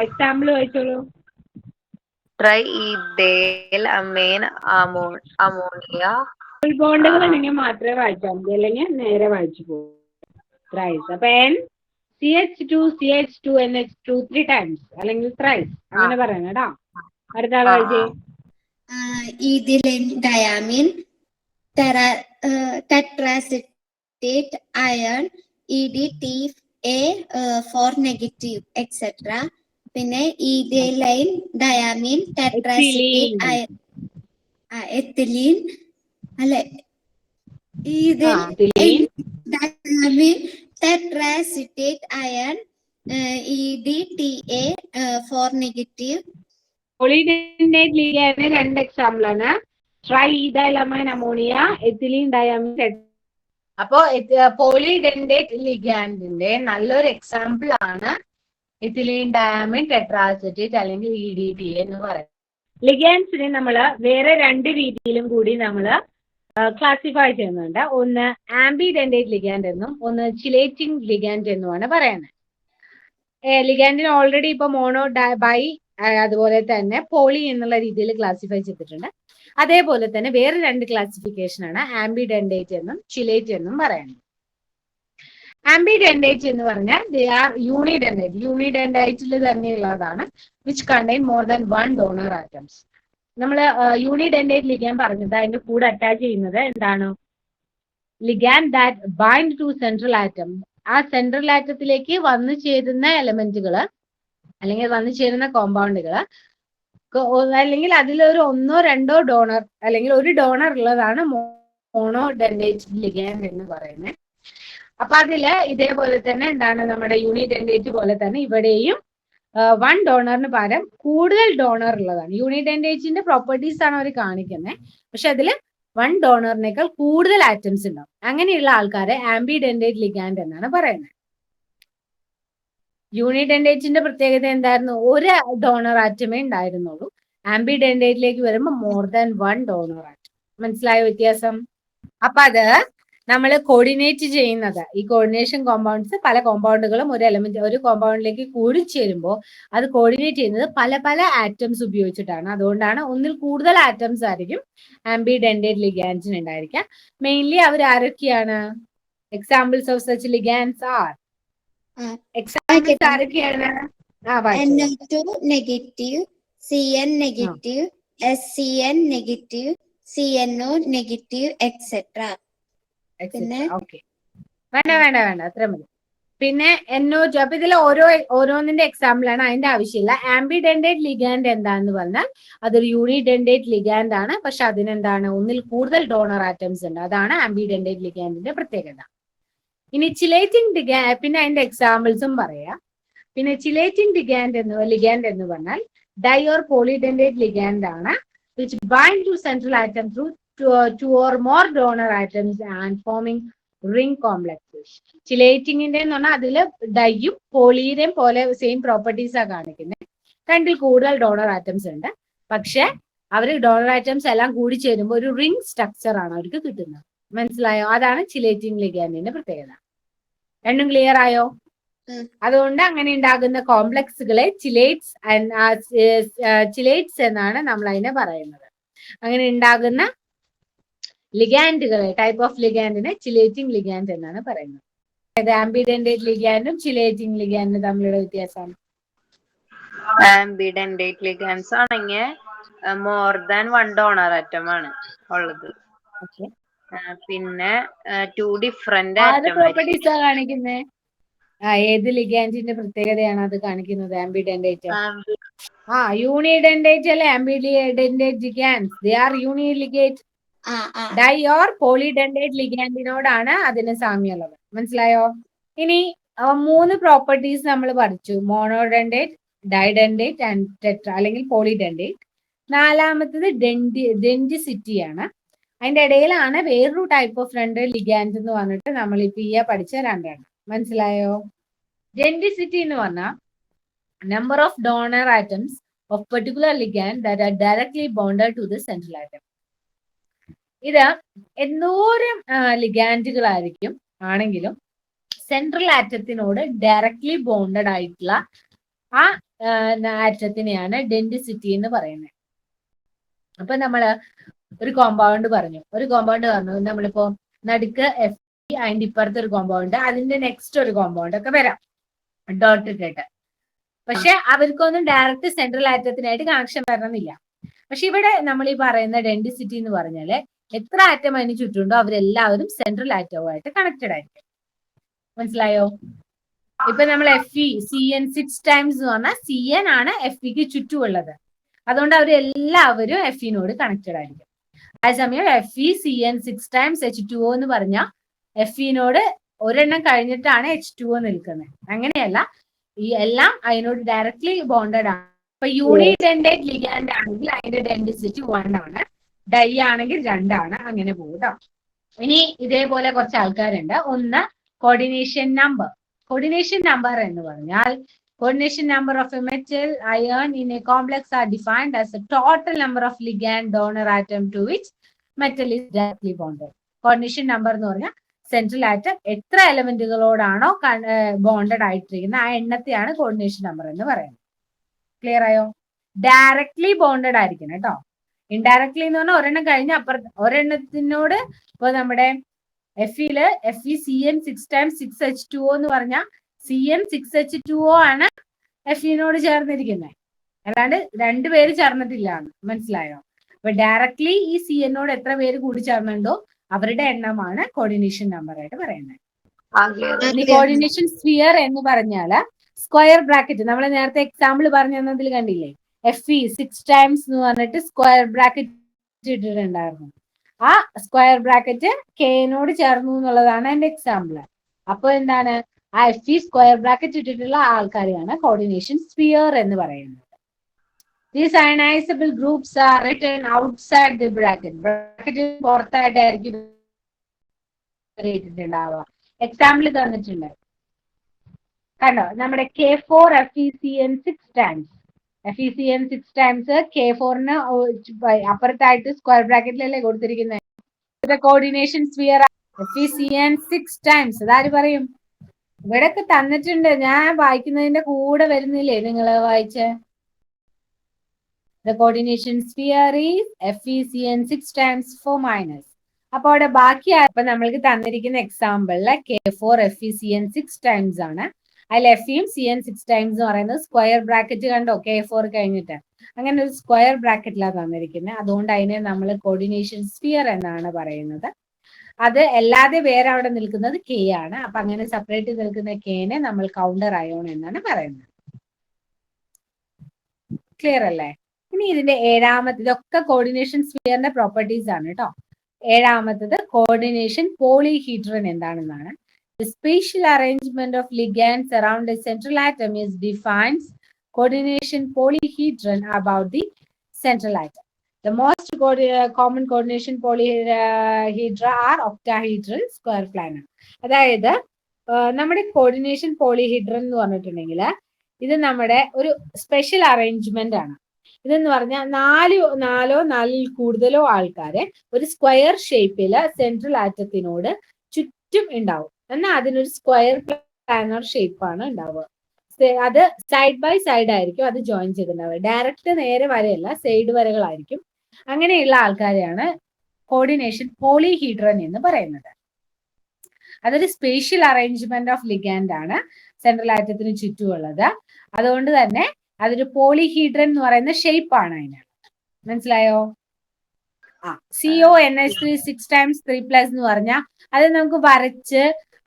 എക്സാമ്പിൾ വായിച്ചോളൂ. ട്രൈഇഥൈൽ അമൈൻ അമോണിയ. ഡബിൾ ബോണ്ടുകൾ ഉണ്ടെങ്കിൽ മാത്രമേ വായിച്ചാൽ മതി, അല്ലെങ്കിൽ നേരെ വായിച്ചു പോകും. ത്രൈസ്. അപ്പൊ N CH2 CH2 NH2 3 times അല്ലെങ്കിൽ ത്രൈസ് അങ്ങനെ പറയണം കേട്ടോ. അടുത്ത ആളെ വായിച്ചേ. Ethylene diamine, tetracetate iron, EDTA 4 negative, etc. പിന്നെ ethylene diamine, tetracetate iron, ethylene അല്ലെ, diamine, tetracetate iron, EDTA 4 negative. പോളിഡെൻഡേറ്റ് ligand രണ്ട് എക്സാമ്പിൾ ആണ്. ട്രൈഇഥൈൽ അമൈൻ അമോണിയ, എത്തിലീൻ ഡയാമിൻ. അപ്പോ പോളിഡെൻഡേറ്റ് ലിഗാൻഡിന്റെ നല്ലൊരു എക്സാമ്പിൾ ആണ് എത്തിലീൻ ഡയാമിൻ ടെട്രാസെറ്റേറ്റ് അല്ലെങ്കിൽ EDTA എന്ന് പറയുന്നത്. ലിഗാൻഡ്സിനെ നമ്മൾ വേറെ രണ്ട് രീതിയിലും കൂടി നമ്മൾ ക്ലാസിഫൈ ചെയ്യുന്നുണ്ട്. ഒന്ന് ആംബിഡെൻഡേറ്റ് ലിഗാൻഡ് എന്നും ഒന്ന് ചിലേറ്റിംഗ് ലിഗാൻഡ് എന്നുമാണ് പറയുന്നത്. ലിഗാൻഡിന് ഓൾറെഡി ഇപ്പൊ മോണോ, ബൈ, അതുപോലെ തന്നെ പോളി എന്നുള്ള രീതിയിൽ ക്ലാസിഫൈ ചെയ്തിട്ടുണ്ട്. അതേപോലെ തന്നെ വേറെ രണ്ട് ക്ലാസിഫിക്കേഷൻ ആണ് ആംബിഡെൻഡേറ്റ് എന്നും ചിലേറ്റ് എന്നും പറയുന്നത്. ആംബിഡെൻഡേറ്റ് എന്ന് പറഞ്ഞാൽ ദേ ആർ യൂണിഡെൻഡേറ്റ്. യൂണിഡെൻഡേറ്റിൽ തന്നെയുള്ളതാണ് which contain more than 1 donor atoms. നമ്മൾ യൂണിഡെൻഡേറ്റ് ലിഗാൻഡ് പറഞ്ഞത് അതിന്റെ കൂടെ അറ്റാച്ച് ചെയ്യുന്നത് എന്താണ്? Ligand that bind to central atom. ആ സെൻട്രൽ ആറ്റത്തിലേക്ക് വന്നു ചേരുന്ന എലമെന്റുകൾ അല്ലെങ്കിൽ വന്നു ചേരുന്ന കോമ്പൗണ്ടുകൾ അല്ലെങ്കിൽ അതിലൊരു ഒന്നോ രണ്ടോ ഡോണർ അല്ലെങ്കിൽ ഒരു ഡോണർ ഉള്ളതാണ് മോണോഡെൻഡേറ്റ് ലിഗാൻഡ് എന്ന് പറയുന്നത്. അപ്പൊ അതില് ഇതേപോലെ തന്നെ എന്താണ് നമ്മുടെ യൂണിഡെൻഡേറ്റ് പോലെ തന്നെ ഇവിടെയും 1 ഡോണറിന് പകരം കൂടുതൽ ഡോണർ ഉള്ളതാണ്. യൂണിഡെൻഡേറ്റിന്റെ പ്രോപ്പർട്ടീസ് ആണ് അവർ കാണിക്കുന്നത്, പക്ഷെ അതില് 1 ഡോണറിനേക്കാൾ കൂടുതൽ ആറ്റംസ് ഉണ്ടാവും. അങ്ങനെയുള്ള ആൾക്കാരെ ആംബിഡെൻഡേറ്റ് ലിഗാൻഡ് എന്നാണ് പറയുന്നത്. യൂണിഡെൻഡേറ്റിന്റെ പ്രത്യേകത എന്തായിരുന്നു? ഒരു ഡോണർ ആറ്റമേ ഉണ്ടായിരുന്നുള്ളൂ. ആംബിഡെൻഡേറ്റിലേക്ക് വരുമ്പോൾ മോർ ദാൻ 1 ഡോണർ ആറ്റം. മനസ്സിലായ വ്യത്യാസം? അപ്പൊ അത് നമ്മൾ കോർഡിനേറ്റ് ചെയ്യുന്നത്, ഈ കോർഡിനേഷൻ കോമ്പൗണ്ട്സ് പല കോമ്പൗണ്ടുകളും ഒരു എലമെന്റ് ഒരു കോമ്പൗണ്ടിലേക്ക് കൂടിച്ചേരുമ്പോൾ അത് കോർഡിനേറ്റ് ചെയ്യുന്നത് പല പല ആറ്റംസ് ഉപയോഗിച്ചിട്ടാണ്. അതുകൊണ്ടാണ് ഒന്നിൽ കൂടുതൽ ആറ്റംസ് ആയിരിക്കും ആംബിഡെൻഡേറ്റ് ലിഗാൻഡ്സിന് ഉണ്ടായിരിക്കുക. മെയിൻലി അവർ ആരൊക്കെയാണ്? Examples of such ligands are. Examples ആരൊക്കെയാണ്? NO2 negative, CN negative, SCN negative, CNO negative, etc. Okay, വേണ്ട അത്ര മതി. പിന്നെ NO2. അപ്പൊ ഇതിൽ ഓരോന്നിന്റെ എക്സാമ്പിൾ ആണ്, അതിന്റെ ആവശ്യമില്ല. ആംബിഡെൻഡേറ്റ് ലിഗാൻഡ് എന്താന്ന് പറഞ്ഞാൽ അതൊരു യൂണിഡെൻഡേറ്റ് ലിഗാൻഡ് ആണ്, പക്ഷെ അതിനെന്താണ് ഒന്നിൽ കൂടുതൽ ഡോണർ ആറ്റംസ് ഉണ്ട്. അതാണ് ആംബിഡെൻഡേറ്റ് ലിഗാൻഡിന്റെ പ്രത്യേകത. ഇനി ചിലേറ്റിംഗ് ലിഗാൻഡ്, പിന്നെ അതിന്റെ എക്സാമ്പിൾസും പറയാം. പിന്നെ ചിലേറ്റിംഗ് ലിഗാൻഡ് എന്ന് പറഞ്ഞാൽ ഡൈ ഓർ പോളിഡെൻഡേറ്റ് ലിഗാൻഡ് ആണ് which bind to central atom through 2 or more donor atoms and forming ring complexes. ചിലേറ്റിംഗിന്റെ എന്ന് പറഞ്ഞാൽ അതില് ഡൈയും പോളിയുടെയും പോലെ സെയിം പ്രോപ്പർട്ടീസ് ആ കാണിക്കുന്നത്. രണ്ടിൽ കൂടുതൽ ഡോണർ ആറ്റംസ് ഉണ്ട്, പക്ഷെ അവര് ഡോണർ ആറ്റംസ് എല്ലാം കൂടി ചേരുമ്പോൾ ഒരു റിംഗ് സ്ട്രക്ചർ ആണ് അവർക്ക് കിട്ടുന്നത്. മനസ്സിലായോ? അതാണ് ചിലേറ്റിംഗ് ലിഗാൻഡിന്റെ പ്രത്യേകത. രണ്ടും ക്ലിയർ ആയോ? അതുകൊണ്ട് അങ്ങനെ ഉണ്ടാകുന്ന കോംപ്ലക്സുകളെ ചിലേറ്റ്സ് എന്നാണ് നമ്മൾ അതിനെ പറയുന്നത്. അങ്ങനെ ഉണ്ടാകുന്ന ലിഗാൻഡുകളെ, ടൈപ്പ് ഓഫ് ലിഗാൻഡിനെ ചിലേറ്റിംഗ് ലിഗാൻഡ് എന്നാണ് പറയുന്നത്. ആംബിഡെൻഡേറ്റ് ലിഗാൻഡും ചിലേറ്റിംഗ് ലിഗാൻഡും തമ്മിലുള്ള വ്യത്യാസം. ആംബിഡെൻഡേറ്റ് ലിഗാൻഡ്സ് ആണെങ്കിൽ മോർ ദാൻ 1 ഡോണർ ആറ്റം ആണ് ഉള്ളത്. പിന്നെ 2 ഡിഫറെന്റ് പ്രോപ്പർട്ടീസ് ആ കാണിക്കുന്നത്. ഏത് ലിഗാൻഡിന്റെ പ്രത്യേകതയാണ് അത് കാണിക്കുന്നത്? ആംബിഡെൻഡേറ്റ്. യൂണിഡെൻഡേറ്റ് അല്ലെ ആംബിഡെൻഡേറ്റ് ലിഗാൻഡ്സ്. ദേ ആർ യൂണിലിഗേറ്റ്. ഡൈ ഓർ പോളിഡെൻഡേറ്റ് ലിഗാൻഡിനോടാണ് അതിന് സാമ്യമുള്ളത്. മനസ്സിലായോ? ഇനി 3 പ്രോപ്പർട്ടീസ് നമ്മൾ പഠിച്ചു. മോണോഡെൻഡേറ്റ്, ഡൈഡെൻഡേറ്റ് ആൻഡ് ടെട്ര അല്ലെങ്കിൽ പോളിഡെൻഡേറ്റ്. നാലാമത്തത് ഡെൻഡിസിറ്റി ആണ്. അതിന്റെ ഇടയിലാണ് വേറൊരു ടൈപ്പ് ഓഫ് രണ്ട് ലിഗാൻഡ് എന്ന് പറഞ്ഞിട്ട് നമ്മൾ ഇപ്പൊ പഠിച്ച രണ്ടെണ്ണം. മനസ്സിലായോ? ഡെൻഡിസിറ്റി എന്ന് പറഞ്ഞാൽ number of donor atoms of particular ligand that are directly bonded to the central atom. ഇത് എന്തോരം ലിഗാൻഡുകളായിരിക്കും ആണെങ്കിലും സെൻട്രൽ ആറ്റത്തിനോട് ഡയറക്ട്ലി ബോണ്ടഡ് ആയിട്ടുള്ള ആ ആറ്റത്തിനെയാണ് ഡെൻഡിസിറ്റി എന്ന് പറയുന്നത്. അപ്പൊ നമ്മള് ഒരു കോമ്പൗണ്ട് പറഞ്ഞു നമ്മളിപ്പോ നടുക്ക് എഫ് അതിന്റെ ഇപ്പുറത്തെ ഒരു കോമ്പൗണ്ട്, അതിന്റെ നെക്സ്റ്റ് ഒരു കോമ്പൗണ്ട് ഒക്കെ വരാം ഡോട്ട് ഇട്ടിട്ട്. പക്ഷെ അവർക്കൊന്നും ഡയറക്റ്റ് സെൻട്രൽ ആറ്റത്തിനായിട്ട് കണക്ഷൻ വരണമെന്നില്ല. പക്ഷെ ഇവിടെ നമ്മൾ ഈ പറയുന്ന ഡെൻഡിസിറ്റി എന്ന് പറഞ്ഞാല് എത്ര ആറ്റം അതിന് ചുറ്റുണ്ടോ അവരെല്ലാവരും സെൻട്രൽ ആറ്റവുമായിട്ട് കണക്റ്റഡ് ആയിരിക്കും. മനസ്സിലായോ? ഇപ്പൊ നമ്മൾ CN 6 ടൈംസ് എന്ന് പറഞ്ഞാൽ CN ആണ് FEക്ക് ചുറ്റുമുള്ളത്. അതുകൊണ്ട് അവരെല്ലാവരും FEനോട് കണക്റ്റഡ് ആയിരിക്കും. അതേസമയം FeCN 6 ടൈംസ് H2O എന്ന് പറഞ്ഞാൽ FEനോട് ഒരെണ്ണം കഴിഞ്ഞിട്ടാണ് H2O നിൽക്കുന്നത്. അങ്ങനെയല്ല, ഈ എല്ലാം അതിനോട് ഡയറക്ട്ലി ബോണ്ടഡ് ആണ്. ഇപ്പൊ യൂണിഡെൻഡേറ്റ് ലിഗാൻഡ് ആണെങ്കിൽ അതിന്റെ ഡെൻഡിസിറ്റി 1 ആണ്, ഡൈ ആണെങ്കിൽ 2 ആണ്. അങ്ങനെ പോകും കേട്ടോ. ഇനി ഇതേപോലെ കുറച്ച് ആൾക്കാരുണ്ട്. ഒന്ന് കോർഡിനേഷൻ നമ്പർ. കോർഡിനേഷൻ നമ്പർ എന്ന് പറഞ്ഞാൽ coordination number of a metal ion in a complex are defined as the total number of ligand donor atom to which metal is directly bonded. Coordination number എന്ന് പറഞ്ഞാൽ central atom എത്ര എലമെന്റുകളോടാണോ bonded ആയിട്ടിരിക്കുന്നത് ആ എണ്ണത്തെയാണ് coordination number എന്ന് പറയുന്നത്. Clear ആയോ? Directly bonded ആയിരിക്കണം കേട്ടോ. Indirectly എന്ന് പറഞ്ഞാൽ ഒരെണ്ണം കഴിഞ്ഞ അപ്പുറത്ത് ഒരെണ്ണത്തിനോട് ഇപ്പൊ നമ്മുടെ FEയില് FeCN 6 times 6H2O എന്ന് പറഞ്ഞാൽ CN 6H2O ആണ് FEനോട് ചേർന്നിരിക്കുന്നത്, അല്ലാണ്ട് രണ്ടുപേര് ചേർന്നിട്ടില്ല. മനസ്സിലായോ? അപ്പൊ ഡയറക്ട്ലി ഈ CNനോട് എത്ര പേര് കൂടി ചേർന്നുണ്ടോ അവരുടെ എണ്ണമാണ് കോർഡിനേഷൻ നമ്പർ ആയിട്ട് പറയുന്നത്. ഇനി കോർഡിനേഷൻ സ്ഫിയർ എന്ന് പറഞ്ഞാല് സ്ക്വയർ ബ്രാക്കറ്റ് നമ്മൾ നേരത്തെ എക്സാമ്പിൾ പറഞ്ഞു തന്നതിൽ കണ്ടില്ലേ, FE 6 ടൈംസ് എന്ന് പറഞ്ഞിട്ട് സ്ക്വയർ ബ്രാക്കറ്റ് ഇട്ടിട്ടുണ്ടായിരുന്നു. ആ സ്ക്വയർ ബ്രാക്കറ്റ് കെനോട് ചേർന്നു എന്നുള്ളതാണ് എന്റെ എക്സാമ്പിൾ. അപ്പൊ എന്താണ്, ആ FE സ്ക്വയർ ബ്രാക്കറ്റ് ഇട്ടിട്ടുള്ള ആൾക്കാരെയാണ് കോർഡിനേഷൻ സ്ഫിയർ എന്ന് പറയുന്നത്. These ionizable groups are written outside the bracket. Bracket പുറത്തായിട്ടായിരിക്കും ഇട്ടിട്ടുണ്ടാവുക. എക്സാമ്പിൾ തന്നിട്ടുണ്ട് കണ്ടോ, നമ്മുടെ K4FeCN 6 times. FeCN 6 ടൈംസ് K4ന് അപ്പുറത്തായിട്ട് സ്ക്വയർ ബ്രാക്കറ്റിലല്ലേ കൊടുത്തിരിക്കുന്നത്. Coordination sphere FeCN 6 times. അതാര് പറയും? ഇവിടെയൊക്കെ തന്നിട്ടുണ്ട്, ഞാൻ വായിക്കുന്നതിന്റെ കൂടെ വരുന്നില്ലേ നിങ്ങള് വായിച്ച്. The coordination sphere is FeCN 6 times 4 minus. അപ്പൊ അവിടെ ബാക്കി ഇപ്പൊ നമ്മൾക്ക് തന്നിരിക്കുന്ന എക്സാമ്പിളില് K4FeCN 6 ടൈംസ് ആണ്. അതിൽ FEയും CN 6 ടൈംസ് എന്ന് പറയുന്നത് സ്ക്വയർ ബ്രാക്കറ്റ് കണ്ടോ, K4 കഴിഞ്ഞിട്ട് അങ്ങനെ ഒരു സ്ക്വയർ ബ്രാക്കറ്റിലാണ് തന്നിരിക്കുന്നത്. അതുകൊണ്ട് അതിനെ നമ്മൾ കോർഡിനേഷൻ സ്ഫിയർ എന്നാണ് പറയുന്നത്. അത് അല്ലാതെ വേറെ അവിടെ നിൽക്കുന്നത് K ആണ്. അപ്പൊ അങ്ങനെ സെപ്പറേറ്റ് നിൽക്കുന്ന Kനെ നമ്മൾ കൗണ്ടർ അയോൺ എന്നാണ് പറയുന്നത്. ക്ലിയർ അല്ലേ? ഇനി ഇതിന്റെ ഏഴാമത്തെ, ഇതൊക്കെ കോർഡിനേഷൻ സ്ഫിയറിന്റെ പ്രോപ്പർട്ടീസ് ആണ് കേട്ടോ. ഏഴാമത്തത് കോർഡിനേഷൻ പോളിഹീഡ്രൻ എന്താണെന്നാണ്. The spatial arrangement of ligands around a central atom is defines coordination polyhedron about the central atom. The most common coordination polyhedra are octahedral, square planar. അതായത് നമ്മുടെ കോർഡിനേഷൻ പോളിഹീഡ്രൻ എന്ന് പറഞ്ഞിട്ടുണ്ടെങ്കിൽ ഇത് നമ്മുടെ ഒരു സ്പെഷ്യൽ അറേഞ്ച്മെന്റ് ആണ്. ഇതെന്ന് പറഞ്ഞാൽ നാലിൽ കൂടുതലോ ആൾക്കാരെ ഒരു സ്ക്വയർ ഷേപ്പില് സെൻട്രൽ ആറ്റത്തിനോട് ചുറ്റും ഉണ്ടാവും. എന്നാൽ അതിനൊരു സ്ക്വയർ പ്ലാനർ ഷേപ്പാണ് ഉണ്ടാവുക. അത് സൈഡ് ബൈ സൈഡ് ആയിരിക്കും അത് ജോയിൻ ചെയ്തിട്ടുണ്ടാവുക. ഡയറക്റ്റ് നേരെ വരെയല്ല, സൈഡ് വരകളായിരിക്കും. അങ്ങനെയുള്ള ആൾക്കാരെയാണ് കോർഡിനേഷൻ പോളിഹീഡ്രൻ എന്ന് പറയുന്നത്. അതൊരു സ്പേഷ്യൽ അറേഞ്ച്മെന്റ് ഓഫ് ലിഗാൻഡ് ആണ് സെൻട്രൽ ആറ്റത്തിന് ചുറ്റുമുള്ളത്. അതുകൊണ്ട് തന്നെ അതൊരു പോളിഹീഡ്രൻ എന്ന് പറയുന്ന ഷേപ്പാണ് അതിന്. മനസ്സിലായോ? CONH3 6 times 3+ എന്ന് പറഞ്ഞാൽ അത് നമുക്ക് വരച്ച്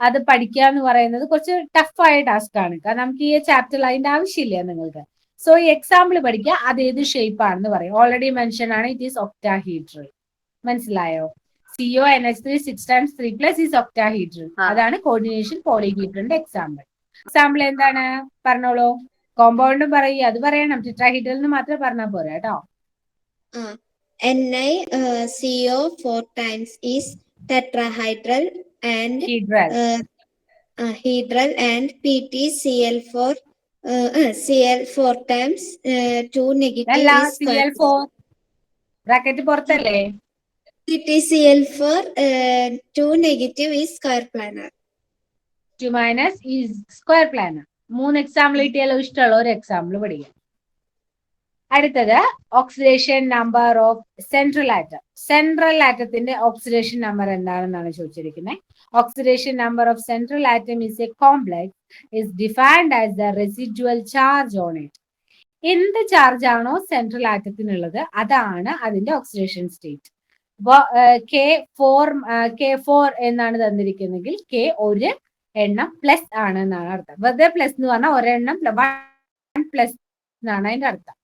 അത് പഠിക്കുക എന്ന് പറയുന്നത് കുറച്ച് ടഫായ ടാസ്ക് ആണ്. കാരണം നമുക്ക് ഈ ചാപ്റ്ററിൽ അതിന്റെ ആവശ്യമില്ല നിങ്ങൾക്ക്. സോ ഈ എക്സാമ്പിൾ പഠിക്കുക, അത് ഏത് ഷേപ്പ് ആണെന്ന് പറയും. ഓൾറെഡി മെൻഷൻ ആണ്, ഇറ്റ് ഈസ് ഒക്ടാഹീഡ്രൽ. മനസ്സിലായോ? CONH3 6 times 3+ is octahedral. അതാണ് കോർഡിനേഷൻ പോളിഹീഡ്രന്റെ എക്സാമ്പിൾ. എക്സാമ്പിൾ എന്താണ് പറഞ്ഞോളൂ. കോമ്പൗണ്ടും പറയും, അത് പറയണം. ടെട്രാഹീഡ്രൽ എന്ന് മാത്രമേ പറഞ്ഞാൽ പോരാ കേട്ടോ. NiCO 4 times is tetrahedral and ഹീഡ്രൽ hedral, and PtCl4 Cl 4 times 2 negative അല്ല, is square. Cl4 ബ്രാക്കറ്റ് പുറത്തല്ലേ? PtCl4 2 negative is square planar. 2 minus is square planar. 3 example കിട്ടിയാലോ? ഇഷ്ടമുള്ള ഒരു എക്സാമ്പിൾ പഠിക്കാം. അടുത്തത് oxidation number of central atom. Central ആറ്റത്തിന്റെ oxidation number എന്താണെന്നാണ് ചോദിച്ചിരിക്കുന്നത്. Oxidation number of central atom is a complex is defined as the residual charge on it. എന്ത് charge ആണോ സെൻട്രൽ ആറ്റത്തിനുള്ളത് അതാണ് അതിന്റെ ഓക്സിഡേഷൻ സ്റ്റേറ്റ്. അപ്പോ K4 എന്നാണ് തന്നിരിക്കുന്നെങ്കിൽ K ഒരു എണ്ണം പ്ലസ് ആണ് എന്നാണ് അർത്ഥം. വെറുതെ പ്ലസ് എന്ന് പറഞ്ഞാൽ ഒരെണ്ണം പ്ലസ് എന്നാണ് അതിന്റെ അർത്ഥം.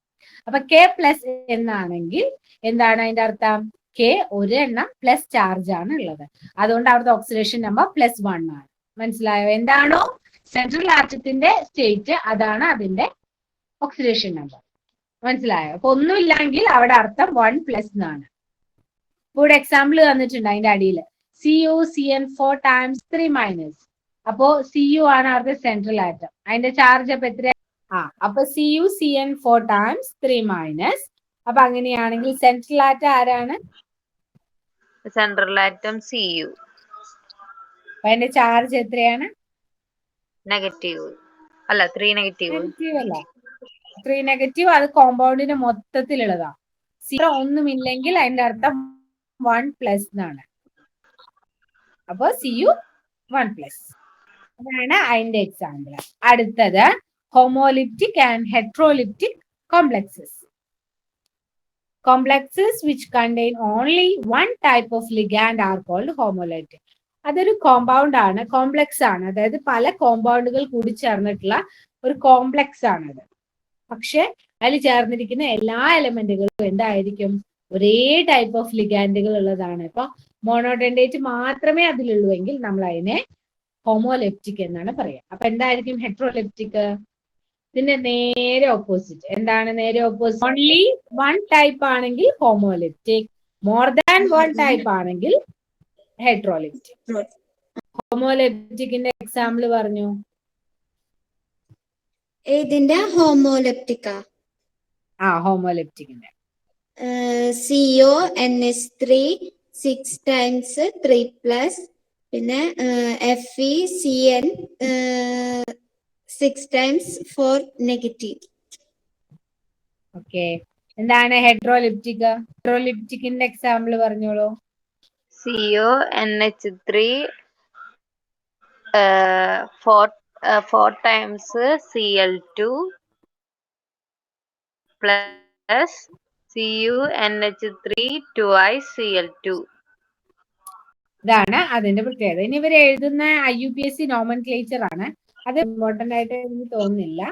അപ്പൊ K പ്ലസ് എന്നാണെങ്കിൽ എന്താണ് അതിന്റെ അർത്ഥം? K ഒരു എണ്ണം പ്ലസ് ചാർജ് ആണ് ഉള്ളത്. അതുകൊണ്ട് അവിടുത്തെ ഓക്സിഡേഷൻ നമ്പർ +1 ആണ്. മനസ്സിലായോ? എന്താണോ സെൻട്രൽ ആറ്റത്തിന്റെ സ്റ്റേറ്റ് അതാണ് അതിന്റെ ഓക്സിഡേഷൻ നമ്പർ. മനസ്സിലായോ? അപ്പൊ ഒന്നുമില്ലെങ്കിൽ അവിടെ അർത്ഥം 1+ എന്നാണ്. ഇവിടെ എക്സാമ്പിൾ തന്നിട്ടുണ്ട് അതിന്റെ അടിയിൽ. CuCN4 times 3-. അപ്പോ Cu ആണ് അവിടുത്തെ സെൻട്രൽ ആറ്റം. അതിന്റെ ചാർജ് അപ്പൊ എത്ര? അപ്പൊ CuCN4 times 3-. അപ്പൊ അങ്ങനെയാണെങ്കിൽ സെൻട്രൽ ആറ്റം ആരാണ്? Central atom Cu. അപ്പൊ അതിന്റെ ചാർജ് എത്രയാണ്? നെഗറ്റീവ് അല്ല, 3 നെഗറ്റീവ്. നെഗറ്റീവ് അല്ല, 3 നെഗറ്റീവ്. അത് കോമ്പൗണ്ടിന് മൊത്തത്തിലുള്ളതാ. 0 ഒന്നുമില്ലെങ്കിൽ അതിന്റെ അർത്ഥം 1+ എന്നാണ്. അപ്പൊ Cu 1+. അതാണ് അതിന്റെ എക്സാമ്പിൾ. അടുത്തത് homoleptic and heteroleptic complexes. Complexes which contain only one type of ligand are called homolytic. അതൊരു കോമ്പൗണ്ട് ആണ്, കോംപ്ലക്സ് ആണ്. അതായത് പല കോമ്പൗണ്ടുകൾ കൂടി ചേർന്നിട്ടുള്ള ഒരു കോംപ്ലക്സ് ആണത്. പക്ഷെ അതിൽ ചേർന്നിരിക്കുന്ന എല്ലാ എലമെന്റുകളും എന്തായിരിക്കും? ഒരേ ടൈപ്പ് ഓഫ് ലിഗാൻഡുകൾ ഉള്ളതാണ്. ഇപ്പൊ മോണോഡെൻഡേറ്റ് മാത്രമേ അതിലുള്ളൂ എങ്കിൽ നമ്മൾ അതിനെ ഹോമോലെപ്റ്റിക് എന്നാണ് പറയാം. അപ്പൊ എന്തായിരിക്കും ഹെട്രോലെപ്റ്റിക്? ഇതിന്റെ നേരെ ഓപ്പോസിറ്റ്. എന്താണ് നേരെ ഓപ്പോസിറ്റ്? ഓൺലി വൺ ടൈപ്പ് ആണെങ്കിൽ ഹോമോലെപ്റ്റിക്, മോർ ദാൻ വൺ ടൈപ്പ് ആണെങ്കിൽ ഹെട്രോലെപ്റ്റിക്. ഹോമോലെപ്റ്റിക്കിന്റെ എക്സാമ്പിൾ പറഞ്ഞു. ഇതിന്റെ ഹോമോലെപ്റ്റിക്കാ? ഹോമോലെപ്റ്റിക്കിന്റെ CONH3 6 times 3+, പിന്നെ FeCN 6 times 4 negative. ഓക്കെ. എന്താണ് ഹെട്രോലിപ്റ്റിക്? ഹെട്രോലിപ്റ്റിക്കിന്റെ എക്സാമ്പിൾ പറഞ്ഞോളൂ. CONH3 4 times Cl2 plus CuNH3 twice Cl2. ഇതാണ് അതിന്റെ പ്രത്യേകത. ഇനി ഇവർ എഴുതുന്ന IUPAC നോമൻക്ലേച്ചർ ആണ്. അത് ഇമ്പോർട്ടന്റ് ആയിട്ട് എനിക്ക് തോന്നുന്നില്ല.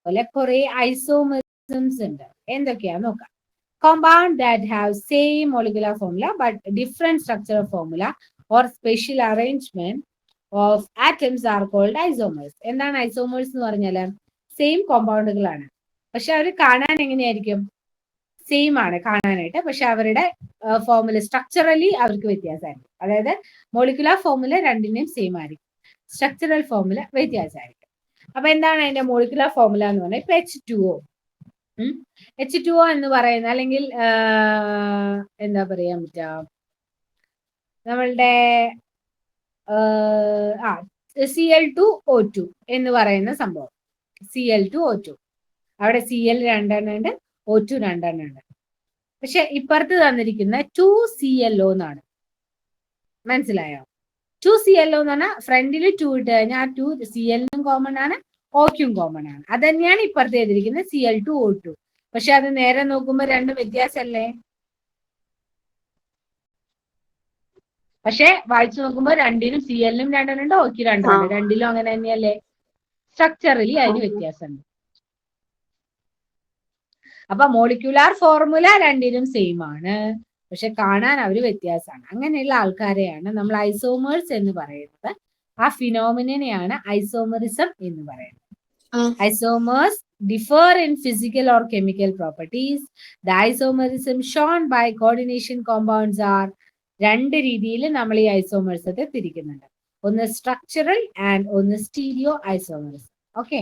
അതുപോലെ കുറെ ഐസോമെറിസംസ് ഉണ്ട്. എന്തൊക്കെയാ നോക്കാം. Compound that have same molecular formula but different structural formula or special arrangement of atoms are called isomers. എന്താണ് ഐസോമേഴ്സ് എന്ന് പറഞ്ഞാല്? സെയിം കോമ്പൗണ്ടുകളാണ്, പക്ഷെ അവർ കാണാൻ എങ്ങനെയായിരിക്കും? സെയിം ആണ് കാണാനായിട്ട്, പക്ഷെ അവരുടെ ഫോർമുല സ്ട്രക്ചറലി അവർക്ക് വ്യത്യാസമായിരിക്കും. അതായത് മോളിക്കുലർ ഫോർമുല രണ്ടിനെയും സെയിം ആയിരിക്കും, സ്ട്രക്ചറൽ ഫോർമുല വ്യത്യാസമായിരിക്കും. അപ്പൊ എന്താണ് അതിന്റെ മോളിക്കുലർ ഫോർമുല എന്ന് പറഞ്ഞാൽ? ഇപ്പൊ H2O എന്ന് പറയുന്ന, അല്ലെങ്കിൽ എന്താ പറയാൻ പറ്റുക, നമ്മളുടെ Cl2O2 എന്ന് പറയുന്ന സംഭവം. Cl2O2, അവിടെ Cl 2 ഉണ്ട്, O2 2 ഉണ്ട്. പക്ഷെ ഇപ്പുറത്ത് തന്നിരിക്കുന്ന 2ClO എന്നാണ്. മനസ്സിലായോ? 2ClO എന്ന് പറഞ്ഞാൽ ഫ്രണ്ടിൽ 2 ഇട്ട് കഴിഞ്ഞാൽ 2 Cl-നും കോമൺ ആണ്, ഓക്കും കോമൺ ആണ്. അത് തന്നെയാണ് ഇപ്പുറത്ത് ചെയ്തിരിക്കുന്നത് Cl2O2. പക്ഷെ അത് നേരെ നോക്കുമ്പോൾ രണ്ടും വ്യത്യാസമല്ലേ? പക്ഷെ വായിച്ചു നോക്കുമ്പോൾ രണ്ടിനും Cl-നും 2 ഉണ്ട്, ഓക്കും 2 ഉണ്ട്. രണ്ടിലും അങ്ങനെ തന്നെയല്ലേ? സ്ട്രക്ചറലി അതിന് വ്യത്യാസമുണ്ട്. അപ്പൊ മോളിക്യുലാർ ഫോർമുല രണ്ടിനും സെയിം ആണ്, പക്ഷെ കാണാൻ അവർ വ്യത്യാസമാണ്. അങ്ങനെയുള്ള ആൾക്കാരെയാണ് നമ്മൾ ഐസോമേഴ്സ് എന്ന് പറയുന്നത്. ആ ഫിനോമിനെയാണ് ഐസോമറിസം എന്ന് പറയുന്നത്. Isomers differ in physical or chemical properties. The isomerism shown by coordination compounds are രണ്ട് രീതിയിൽ നമ്മൾ ഈ ഐസോമേഴ്സത്തെ തിരിക്കുന്നുണ്ട്. ഒന്ന് സ്ട്രക്ചറൽ ആൻഡ് ഒന്ന് സ്റ്റീരിയോ ഐസോമേഴ്സ്. ഓക്കെ,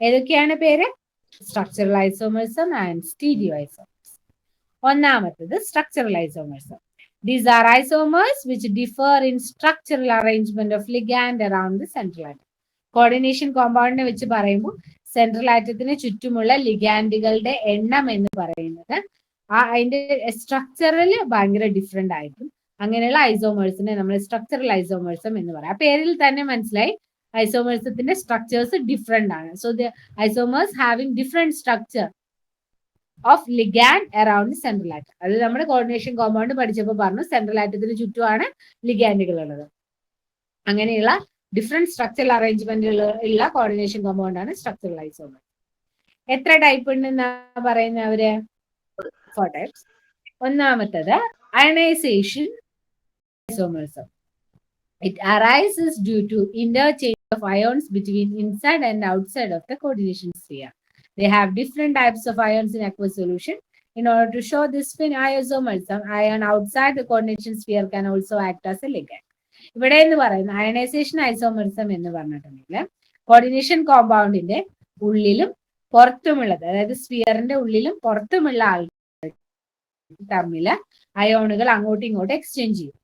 ഏതൊക്കെയാണ് പേര്? Structural isomerism and stereo isomers. ഒന്നാമത്തത് structural isomerism. These are isomers which differ in structural arrangement of ligand around the central atom. Coordination കോമ്പൗണ്ടിനെ വെച്ച് പറയുമ്പോൾ സെൻട്രൽ ആറ്റത്തിന് ചുറ്റുമുള്ള ലിഗാൻഡുകളുടെ എണ്ണം എന്ന് പറയുന്നത് അതിന്റെ സ്ട്രക്ചറിൽ ഭയങ്കര ഡിഫറെന്റ് ആയിരിക്കും. അങ്ങനെയുള്ള ഐസോമേഴ്സിനെ നമ്മൾ സ്ട്രക്ചറൽ ഐസോമേഴ്സം എന്ന് പറയാം. ആ പേരിൽ തന്നെ മനസ്സിലായി ഐസോമേഴ്സത്തിന്റെ സ്ട്രക്ചേഴ്സ് ഡിഫറെന്റ് ആണ്. So the isomers having different structure of ligand around central atom. അത് നമ്മുടെ കോർഡിനേഷൻ കോമ്പൗണ്ട് പഠിച്ചപ്പോൾ പറഞ്ഞു സെൻട്രൽ ആറ്റത്തിന് ചുറ്റുമാണ് ലിഗാൻഡുകൾ ഉള്ളത്. അങ്ങനെയുള്ള ഡിഫറെന്റ് സ്ട്രക്ചറൽ അറേഞ്ച്മെന്റുകൾ ഉള്ള കോർഡിനേഷൻ കോമ്പൗണ്ട് ആണ് സ്ട്രക്ചറൽ ഐസോമർ. എത്ര ടൈപ്പ് ഉണ്ടെന്നാ പറയുന്നവര്? 4 ടൈപ്സ്. ഒന്നാമത്തത് ionisation ഐസോമേഴ്സം. It arises due to interchange of ions between inside and outside of the coordination sphere. They have different types of ions in aqueous solution. In order to show this isomerism, ion outside the coordination sphere can also act as a ligand. ഇവിടെ എന്ന് പറയുന്ന ionisation isomerism എന്ന് പറഞ്ഞിട്ടുണ്ടെങ്കിൽ coordination കോമ്പൗണ്ടിന്റെ ഉള്ളിലും പുറത്തുമുള്ളത്, അതായത് സ്ഫിയറിന്റെ ഉള്ളിലും പുറത്തുമുള്ള ആൾക്കാർ തമ്മില് അയോണുകൾ അങ്ങോട്ടും ഇങ്ങോട്ടും എക്സ്ചേഞ്ച് ചെയ്യും.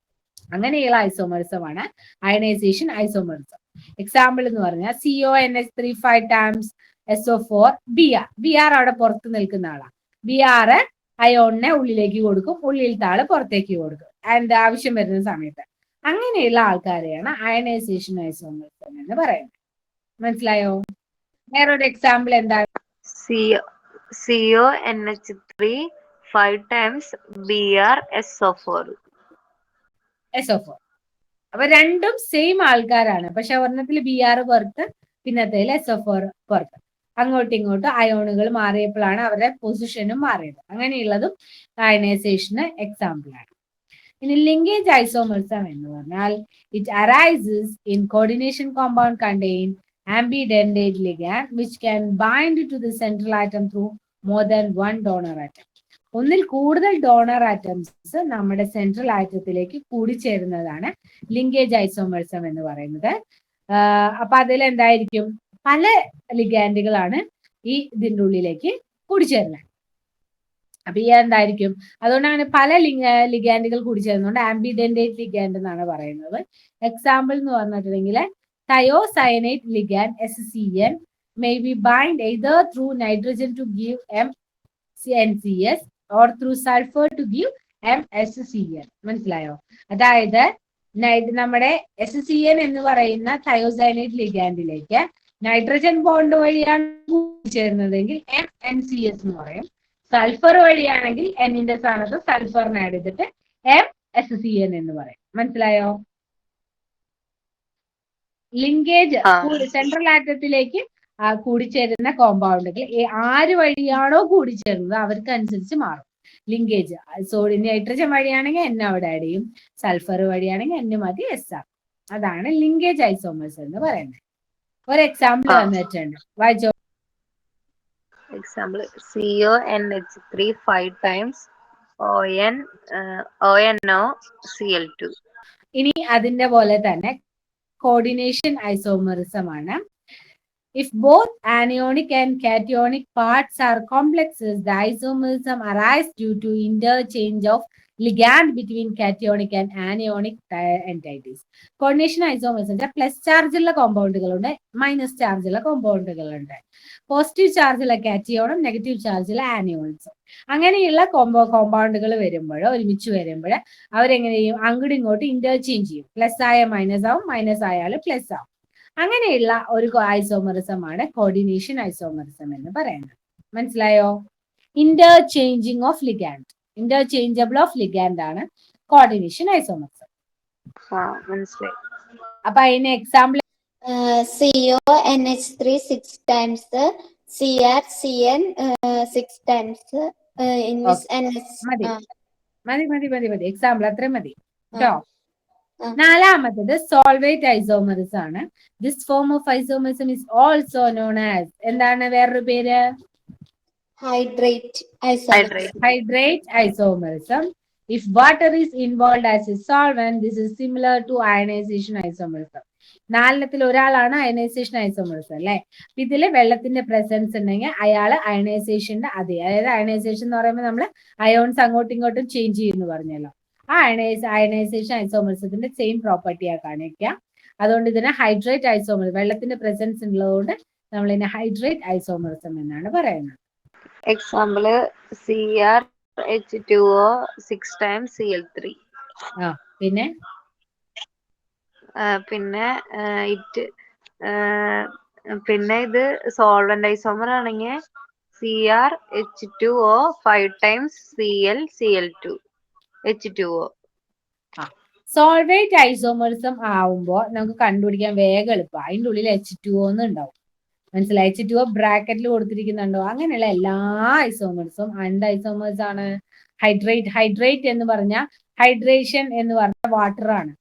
അങ്ങനെയുള്ള ഐസോമറിസമാണ് അയണൈസേഷൻ ഐസോമറിസം. എക്സാമ്പിൾ എന്ന് പറഞ്ഞാൽ CONH3 5 times SO4 Br. Br അവിടെ പുറത്ത് നിൽക്കുന്ന ആളാണ്. Br അയോണിനെ ഉള്ളിലേക്ക് കൊടുക്കും, ഉള്ളിലത്തെ ആള് പുറത്തേക്ക് കൊടുക്കും ആൻഡ് ആവശ്യം വരുന്ന സമയത്ത്. അങ്ങനെയുള്ള ആൾക്കാരെയാണ് അയണൈസേഷൻ ഐസോമറിസം എന്ന് പറയുന്നത്. മനസ്സിലായോ? വേറൊരു എക്സാമ്പിൾ എന്താണ്? CONH3 5 times Br SO4. അപ്പൊ രണ്ടും സെയിം ആൾക്കാരാണ്, പക്ഷെ ഒരെണ്ണത്തിൽ Br പുറത്ത്, പിന്നത്തേൽ SO4 പുറത്ത്. അങ്ങോട്ടും ഇങ്ങോട്ടും അയോണുകൾ മാറിയപ്പോഴാണ് അവരുടെ പൊസിഷനും മാറിയത്. അങ്ങനെയുള്ളതും അയണൈസേഷന് എക്സാമ്പിൾ ആണ്. ഇനി ലിങ്കേജ് ഐസോമറിസം എന്ന് പറഞ്ഞാൽ it arises in coordination compound contain ambidentate ligand which can bind to the central atom through more than 1 donor atom. ഒന്നിൽ കൂടുതൽ ഡോണർ ആറ്റംസ് നമ്മുടെ സെൻട്രൽ ആറ്റത്തിലേക്ക് കൂടിച്ചേരുന്നതാണ് ലിങ്കേജ് ഐസോമറിസം എന്ന് പറയുന്നത്. അപ്പൊ അതിൽ എന്തായിരിക്കും? പല ലിഗാൻഡുകളാണ് ഈ ഇതിൻ്റെ ഉള്ളിലേക്ക് കൂടിച്ചേരുന്നത്. അപ്പൊ ഈ എന്തായിരിക്കും? അതുകൊണ്ട് അങ്ങനെ പല ലിഗാൻഡുകൾ കൂടിച്ചേരുന്നതുകൊണ്ട് ആംബിഡെൻഡേറ്റ് ലിഗാൻഡ് എന്നാണ് പറയുന്നത്. എക്സാമ്പിൾ എന്ന് പറഞ്ഞിട്ടുണ്ടെങ്കിൽ thiocyanate ligand SCN may be bind either through nitrogen to give MNCS or through sulfur to give MSCN. മനസ്സിലായോ? അതായത് നമ്മുടെ SCN എന്ന് പറയുന്ന തയോസയനേറ്റ് ലിഗാൻഡിലേക്ക് നൈട്രജൻ ബോണ്ട് വഴിയാണ് ചേരുന്നതെങ്കിൽ MNCS എന്ന് പറയും. സൾഫർ വഴിയാണെങ്കിൽ എന്നിന്റെ സ്ഥാനത്ത് സൾഫറിനെ ആഡ് ചെയ്തിട്ട് MSCN എന്ന് പറയും. മനസ്സിലായോ? ലിങ്കേജ് സെൻട്രൽ ആറ്റത്തിലേക്ക് കൂടിച്ചേരുന്ന കോമ്പൗണ്ടുകൾ ആര് വഴിയാണോ കൂടിച്ചേരുന്നത് അവർക്ക് അനുസരിച്ച് മാറും ലിങ്കേജ്. നൈട്രജൻ വഴിയാണെങ്കിൽ N അവിടെ ആഡ് ചെയ്യും, സൾഫർ വഴിയാണെങ്കിൽ N മതി S ആകും. അതാണ് ലിങ്കേജ് ഐസോമേഴ്സ് എന്ന് പറയുന്നത്. ഒരു എക്സാമ്പിൾ വന്നിട്ടുണ്ട്, വായിച്ചോ. Example CONH3 5 times ONO Cl2. ഇനി അതിന്റെ പോലെ തന്നെ കോർഡിനേഷൻ ഐസോമറിസം ആണ്. If both anionic and cationic parts are complexes, the isomerism arises due to interchange of ligand between cationic and anionic entities. Coordination isomerism plus ചാർജുള്ള കോമ്പൗണ്ടുകളുണ്ട്, minus ചാർജുള്ള കോമ്പൗണ്ടുകളുണ്ട്. Positive ചാർജുള്ള കാറ്റിയോണും negative ചാർജുള്ള ആനിയോൺസും. അങ്ങനെയുള്ള കോമ്പൗണ്ടുകൾ വരുമ്പോൾ ഒരുമിച്ച് വരുമ്പോൾ അവരെങ്ങനെ ചെയ്യും? അങ്ങോട്ടും ഇങ്ങോട്ടും ഇന്റർചേഞ്ച് ചെയ്യും. പ്ലസ് ആയ മൈനസ് ആവും, മൈനസ് ആയാൽ പ്ലസ് ആവും. അങ്ങനെയുള്ള ഒരു ഐസോമറിസം ആണ് കോർഡിനേഷൻ ഐസോമറിസം എന്ന് പറയുന്നത്. മനസ്സിലായോ? Interchanging of ligand, interchangeable of ligand ആണ് കോർഡിനേഷൻ ഐസോമറിസം. മനസ്സിലായി. അപ്പൊ അതിന് example CONH3 6 times CrCN 6 times മതി. എക്സാമ്പിൾ അത്രയും മതി കേട്ടോ. നാലാമത്തത് സോൾവേറ്റ് ഐസോമറിസം ആണ്. This form of isomerism is also known as, എന്താണ് വേറൊരു പേര്? hydrate isomerism. Hydrate isomerism. If water is involved as a solvent, this is similar to ionization isomerism. നാലെണ്ണത്തിൽ ഒരാളാണ് അയനൈസേഷൻ ഐസോമറിസം അല്ലെ. ഇതില് വെള്ളത്തിന്റെ പ്രസൻസ് ഉണ്ടെങ്കിൽ അയാള് അയനൈസേഷന്റെ അതേ, അതായത് അയനൈസേഷൻ എന്ന് പറയുമ്പോൾ നമ്മൾ അയോൺസ് അങ്ങോട്ടും ഇങ്ങോട്ടും ചേഞ്ച് ചെയ്യുന്നു പറഞ്ഞല്ലോ. ആ അയനൈസേഷൻ ഐസോമറിസത്തിന്റെ സെയിം പ്രോപ്പർട്ടിയാ കാണിക്കുക. അതുകൊണ്ട് ഇതിനെ ഹൈഡ്രേറ്റ് ഐസോമറിസം, വെള്ളത്തിന്റെ പ്രസൻസ് ഉള്ളതുകൊണ്ട് നമ്മൾ ഇതിനെ ഹൈഡ്രേറ്റ് ഐസോമറിസം എന്നാണ് പറയുന്നത്. Example CrH2O 6 times Cl3. പിന്നെ പിന്നെ ഇത് സോൾവെന്റ് ഐസോമർ ആണെങ്കിൽ CrH2O 5 times Cl2 H2O. Solvate isomerism ആവുമ്പോൾ നമുക്ക് കണ്ടുപിടിക്കാൻ വേഗം എളുപ്പം. അതിൻ്റെ ഉള്ളിൽ H2O എന്ന് ഉണ്ടാവും, മനസ്സിലായി? H2O ബ്രാക്കറ്റിൽ കൊടുത്തിരിക്കുന്നുണ്ടോ? അങ്ങനെയുള്ള എല്ലാ ഐസോമേഴ്സും എന്ത് ഐസോമേഴ്സ് ആണ്? ഹൈഡ്രേറ്റ്. ഹൈഡ്രേറ്റ് എന്ന് പറഞ്ഞാൽ ഹൈഡ്രേഷൻ എന്ന് പറഞ്ഞാൽ വാട്ടർ ആണ്.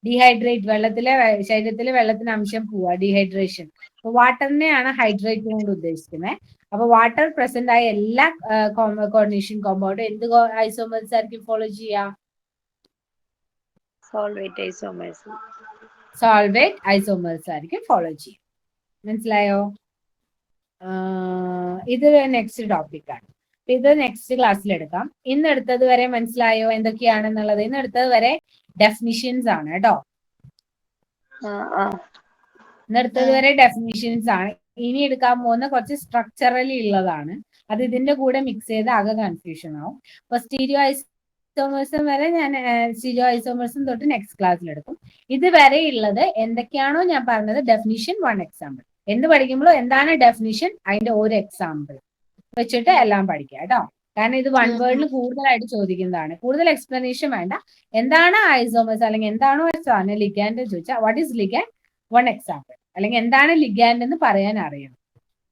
ഡീഹൈഡ്രേറ്റ്, വെള്ളത്തിലെ ശരീരത്തിലെ വെള്ളത്തിന് അംശം പോവുക, ഡീഹൈഡ്രേഷൻ. അപ്പൊ വാട്ടറിനെയാണ് ഹൈഡ്രേറ്റ് കൊണ്ട് ഉദ്ദേശിക്കുന്നത്. അപ്പൊ വാട്ടർ പ്രസന്റ് ആയ എല്ലാ കോർഡിനേഷൻ കോമ്പൗണ്ടും എന്ത് ഐസോമേഴ്സ് ആയിരിക്കും ഫോളോ ചെയ്യുക? Solvate isomers. സോൾവേറ്റ് ഐസോമേഴ്സ് ആയിരിക്കും ഫോളോ ചെയ്യുക. മനസ്സിലായോ? ഇത് നെക്സ്റ്റ് ടോപ്പിക്കാണ്. ഇത് നെക്സ്റ്റ് ക്ലാസ്സിൽ എടുക്കാം. ഇന്ന് എടുത്തത് വരെ മനസ്സിലായോ എന്തൊക്കെയാണെന്നുള്ളത്? ഇന്ന് എടുത്തത് വരെ ഡെഫിനിഷൻസ് ആണ് കേട്ടോ. ഇന്ന് എടുത്തത് വരെ ഡെഫിനിഷൻസ് ആണ്. ഇനി എടുക്കാൻ പോകുന്ന കുറച്ച് സ്ട്രക്ചറലി ഉള്ളതാണ്. അത് ഇതിന്റെ കൂടെ മിക്സ് ചെയ്ത് ആകെ കൺഫ്യൂഷൻ ആവും. അപ്പൊ സ്റ്റീരിയോ ഐസോമേഴ്സും വരെ ഞാൻ സ്റ്റീരിയോ ഐസോമേഴ്സും തൊട്ട് നെക്സ്റ്റ് ക്ലാസ്സിൽ എടുക്കും. ഇതുവരെ ഉള്ളത് എന്തൊക്കെയാണോ ഞാൻ പറഞ്ഞത്, ഡെഫിനിഷൻ, 1 എക്സാമ്പിൾ. എന്ത് പഠിക്കുമ്പോഴും എന്താണ് ഡെഫിനിഷൻ, അതിന്റെ ഒരു എക്സാമ്പിൾ വെച്ചിട്ട് എല്ലാം പഠിക്കുക കേട്ടോ. കാരണം ഇത് 1 വേർഡിൽ കൂടുതലായിട്ട് ചോദിക്കുന്നതാണ്. കൂടുതൽ എക്സ്പ്ലനേഷൻ വേണ്ട. എന്താണ് ഐസോമേഴ്സ് അല്ലെങ്കിൽ എന്താണോ ലിഗാൻഡ് ചോദിച്ചാൽ വാട്ട് ഈസ് ലിഗാൻഡ്, 1 എക്സാമ്പിൾ. അല്ലെങ്കിൽ എന്താണ് ലിഗാൻഡ് എന്ന് പറയാൻ അറിയണം.